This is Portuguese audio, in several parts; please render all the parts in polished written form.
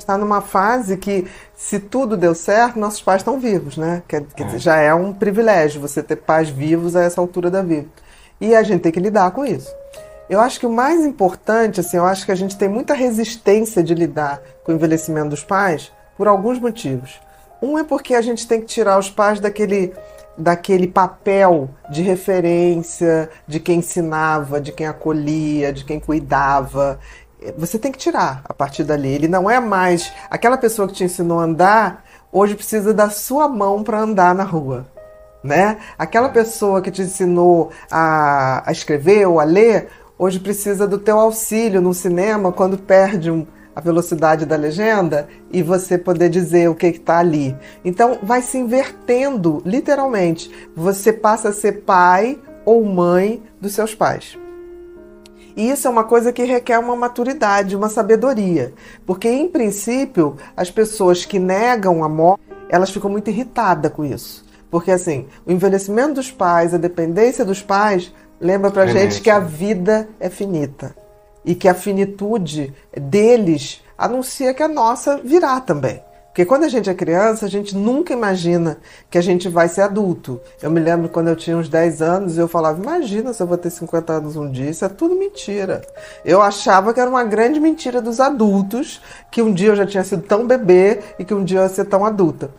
está numa fase que, se tudo deu certo, nossos pais estão vivos, né? Quer dizer, já é um privilégio você ter pais vivos a essa altura da vida. E a gente tem que lidar com isso. Eu acho que o mais importante, assim, eu acho que a gente tem muita resistência de lidar com o envelhecimento dos pais por alguns motivos. Um é porque a gente tem que tirar os pais daquele papel de referência, de quem ensinava, de quem acolhia, de quem cuidava. Você tem que tirar a partir dali. Ele não é mais aquela pessoa que te ensinou a andar, hoje precisa da sua mão para andar na rua, né? Aquela pessoa que te ensinou a escrever ou a ler, hoje precisa do teu auxílio no cinema quando perde a velocidade da legenda e você poder dizer o que está ali. Então vai se invertendo, literalmente. Você passa a ser pai ou mãe dos seus pais. E isso é uma coisa que requer uma maturidade, uma sabedoria. Porque, em princípio, as pessoas que negam a morte, elas ficam muito irritadas com isso. Porque, assim, o envelhecimento dos pais, a dependência dos pais, lembra pra gente que a vida é finita. E que a finitude deles anuncia que a nossa virá também. Porque quando a gente é criança, a gente nunca imagina que a gente vai ser adulto. Eu me lembro quando eu tinha uns 10 anos, eu falava, imagina se eu vou ter 50 anos um dia, isso é tudo mentira. Eu achava que era uma grande mentira dos adultos, que um dia eu já tinha sido tão bebê e que um dia eu ia ser tão adulta.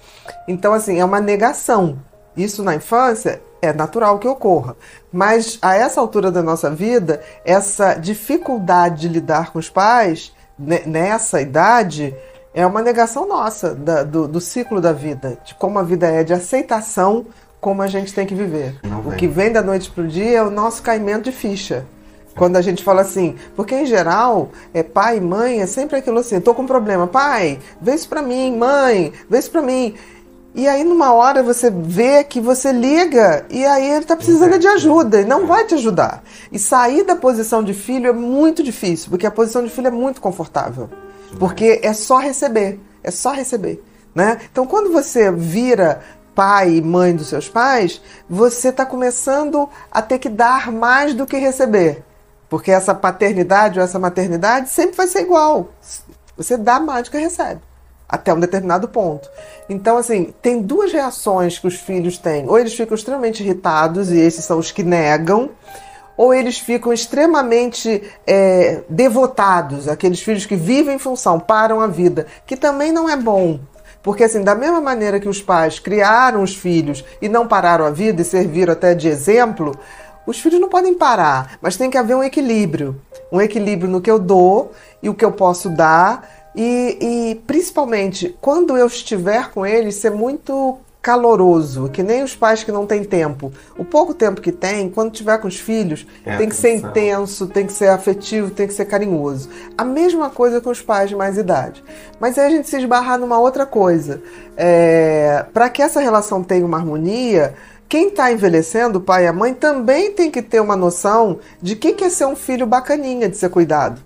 Então, assim, é uma negação. Isso na infância é natural que ocorra. Mas a essa altura da nossa vida, essa dificuldade de lidar com os pais, nessa idade, é uma negação nossa do ciclo da vida, de como a vida é, de aceitação, como a gente tem que viver. O que vem da noite para o dia é o nosso caimento de ficha. Quando a gente fala assim, porque em geral, pai e mãe é sempre aquilo assim, estou com um problema, pai, vê isso para mim, mãe, vê isso para mim. E aí numa hora você vê que você liga e aí ele está precisando de ajuda e não vai te ajudar. E sair da posição de filho é muito difícil, porque a posição de filho é muito confortável. Porque é só receber, né? Então, quando você vira pai e mãe dos seus pais, você está começando a ter que dar mais do que receber. Porque essa paternidade ou essa maternidade sempre vai ser igual. Você dá mais do que recebe, até um determinado ponto. Então, assim, tem duas reações que os filhos têm. Ou eles ficam extremamente irritados, e esses são os que negam, ou eles ficam extremamente devotados, aqueles filhos que vivem em função, param a vida, que também não é bom. Porque, assim, da mesma maneira que os pais criaram os filhos e não pararam a vida e serviram até de exemplo, os filhos não podem parar, mas tem que haver um equilíbrio. Um equilíbrio no que eu dou e o que eu posso dar e principalmente, quando eu estiver com eles, ser muito caloroso, que nem os pais que não têm tempo. O pouco tempo que tem, quando tiver com os filhos, tem que ser intenso, tem que ser afetivo, tem que ser carinhoso. A mesma coisa com os pais de mais idade. Mas aí a gente se esbarrar numa outra coisa. Para que essa relação tenha uma harmonia, quem está envelhecendo, o pai e a mãe, também tem que ter uma noção de que é ser um filho bacaninha de ser cuidado.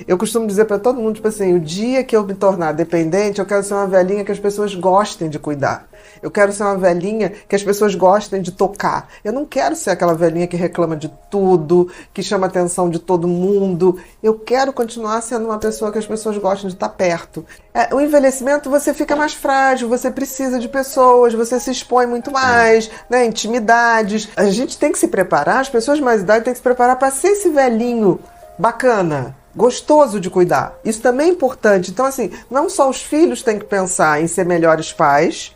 Eu costumo dizer para todo mundo, tipo assim, o dia que eu me tornar dependente, eu quero ser uma velhinha que as pessoas gostem de cuidar. Eu quero ser uma velhinha que as pessoas gostem de tocar. Eu não quero ser aquela velhinha que reclama de tudo, que chama a atenção de todo mundo. Eu quero continuar sendo uma pessoa que as pessoas gostam de estar perto. O envelhecimento, você fica mais frágil, você precisa de pessoas, você se expõe muito mais, né, intimidades. A gente tem que se preparar, as pessoas de mais idade têm que se preparar para ser esse velhinho bacana, gostoso de cuidar. Isso também é importante. Então, assim, não só os filhos têm que pensar em ser melhores pais,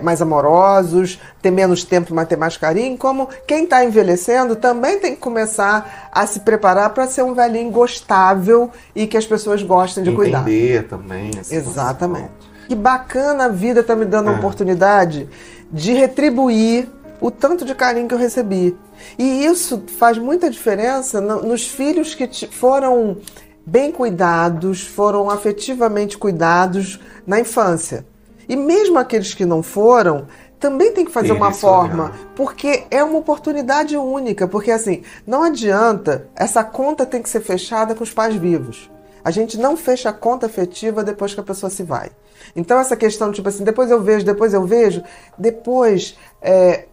mais amorosos, ter menos tempo, mas ter mais carinho, como quem está envelhecendo também tem que começar a se preparar para ser um velhinho gostável e que as pessoas gostem de cuidar. Entender também. Exatamente. Que bacana, a vida está me dando a oportunidade de retribuir o tanto de carinho que eu recebi. E isso faz muita diferença nos filhos que foram bem cuidados, foram afetivamente cuidados na infância. E mesmo aqueles que não foram, também tem que fazer uma forma, porque é uma oportunidade única. Porque, assim, não adianta, essa conta tem que ser fechada com os pais vivos. A gente não fecha a conta afetiva depois que a pessoa se vai. Então, essa questão, tipo assim, depois eu vejo, depois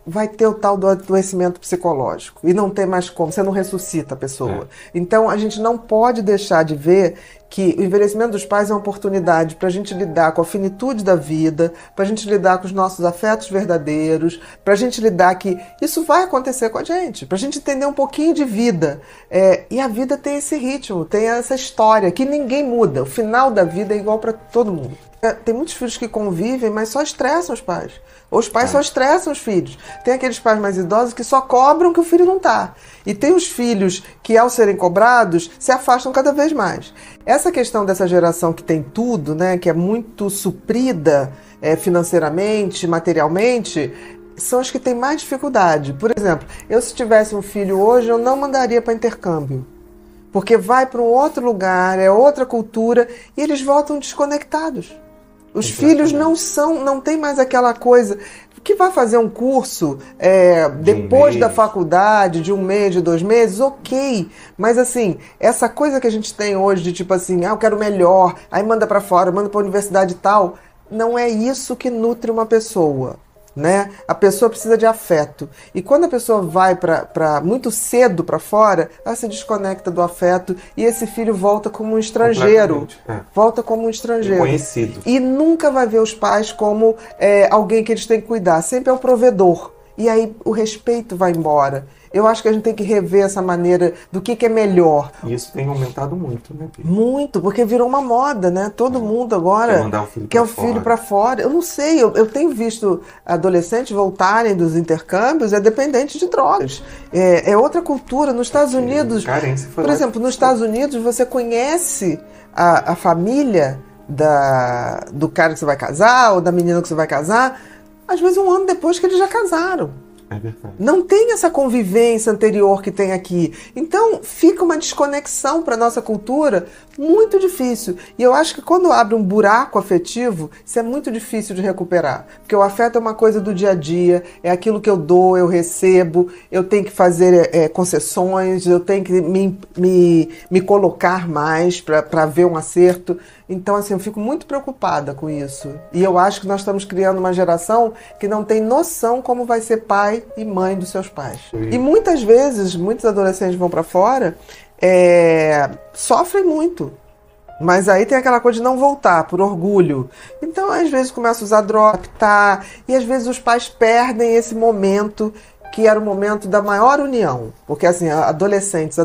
vai ter o tal do adoecimento psicológico. E não tem mais como, você não ressuscita a pessoa. Então, a gente não pode deixar de ver que o envelhecimento dos pais é uma oportunidade para a gente lidar com a finitude da vida, para a gente lidar com os nossos afetos verdadeiros, para a gente lidar que isso vai acontecer com a gente, para a gente entender um pouquinho de vida. E a vida tem esse ritmo, tem essa história que ninguém muda. O final da vida é igual para todo mundo. Tem muitos filhos que convivem, mas só estressam os pais. Ou os pais só estressam os filhos. Tem aqueles pais mais idosos que só cobram que o filho não está. E tem os filhos que, ao serem cobrados, se afastam cada vez mais. Essa questão dessa geração que tem tudo, né, que é muito suprida financeiramente, materialmente, são os que têm mais dificuldade. Por exemplo, eu se tivesse um filho hoje, eu não mandaria para intercâmbio. Porque vai para um outro lugar, é outra cultura, e eles voltam desconectados. Os filhos não tem mais aquela coisa que vai fazer um curso depois da faculdade, de 1 mês, de 2 meses, ok. Mas assim, essa coisa que a gente tem hoje de tipo assim, eu quero melhor, aí manda para fora, manda para a universidade e tal, não é isso que nutre uma pessoa. Né? A pessoa precisa de afeto. E quando a pessoa vai muito cedo para fora, ela se desconecta do afeto e esse filho volta como um estrangeiro. Volta como um estrangeiro. Conhecido. E nunca vai ver os pais como alguém que eles têm que cuidar. Sempre é o provedor. E aí o respeito vai embora. Eu acho que a gente tem que rever essa maneira do que é melhor. E isso tem aumentado muito, né, Pia? Muito, porque virou uma moda, né? Todo mundo agora quer mandar o filho para fora. Eu não sei, eu tenho visto adolescentes voltarem dos intercâmbios dependente de drogas. É outra cultura. Nos Estados Unidos, por exemplo, nos Estados Unidos você conhece a família do cara que você vai casar ou da menina que você vai casar, às vezes 1 ano depois que eles já casaram. É verdade. Não tem essa convivência anterior que tem aqui. Então fica uma desconexão para a nossa cultura muito difícil. E eu acho que quando abre um buraco afetivo, isso é muito difícil de recuperar. Porque o afeto é uma coisa do dia a dia, é aquilo que eu dou, eu recebo, eu tenho que fazer concessões, eu tenho que me colocar mais para ver um acerto. Então, assim, eu fico muito preocupada com isso. E eu acho que nós estamos criando uma geração que não tem noção como vai ser pai e mãe dos seus pais. Sim. E muitas vezes, muitos adolescentes vão para fora, sofrem muito. Mas aí tem aquela coisa de não voltar, por orgulho. Então, às vezes, começa a usar droga, e às vezes os pais perdem esse momento que era o momento da maior união. Porque, assim, adolescentes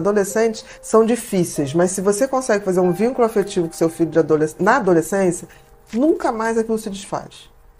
são difíceis, mas se você consegue fazer um vínculo afetivo com seu filho na adolescência, nunca mais aquilo se desfaz.